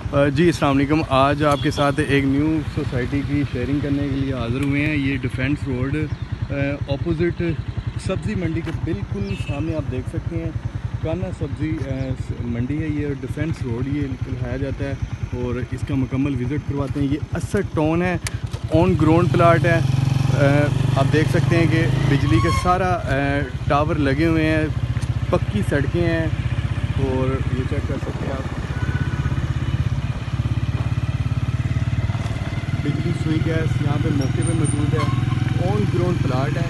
जी अस्सलाम वालेकुम। आज आपके साथ एक न्यू सोसाइटी की शेयरिंग करने के लिए हाज़िर हुए हैं। ये डिफेंस रोड ऑपोजिट सब्ज़ी मंडी के बिल्कुल सामने आप देख सकते हैं। काना सब्ज़ी मंडी है ये, डिफेंस रोड ये कहलाया जाता है और इसका मुकम्मल विज़िट करवाते हैं। ये असर टाउन है, ऑन ग्राउंड प्लाट है। आप देख सकते हैं कि बिजली के सारा टावर लगे हुए हैं, पक्की सड़कें हैं और ये चेक कर सकते हैं आप, बिजली सुई गैस यहाँ पे मौके पे मौजूद है। ऑन ग्राउंड प्लाट है।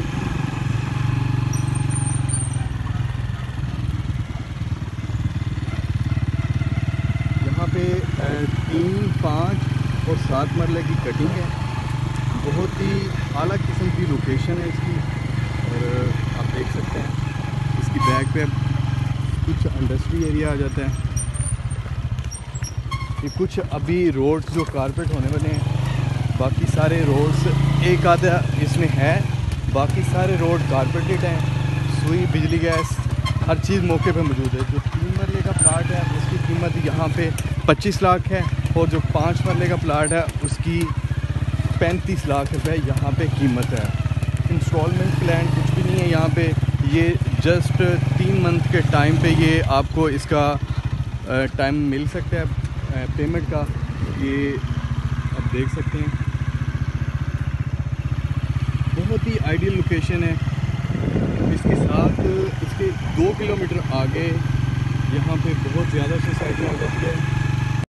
यहाँ पे 3, 5 और 7 मरले की कटिंग है। बहुत ही आला किस्म की लोकेशन है इसकी और आप देख सकते हैं इसकी बैक पे कुछ इंडस्ट्री एरिया आ जाता है। ये कुछ अभी रोड्स जो कारपेट होने वाले हैं, बाकी सारे रोड्स एक आधा इसमें है, बाकी सारे रोड कारपेटेड हैं। सुई, बिजली, गैस हर चीज़ मौके पे मौजूद है। जो 3 मरले का प्लाट है उसकी कीमत यहाँ पे 25 लाख है और जो 5 मरले का प्लाट है उसकी 35 लाख रुपए यहाँ पे कीमत है। इंस्टॉलमेंट प्लान कुछ भी नहीं है यहाँ पे। ये जस्ट 3 मंथ के टाइम पे ये आपको इसका टाइम मिल सकता है पेमेंट का। ये आप देख सकते हैं, बहुत ही आइडियल लोकेशन है। इसके साथ इसके 2 किलोमीटर आगे यहाँ पे बहुत ज़्यादा सोसाइटी आ जाती है।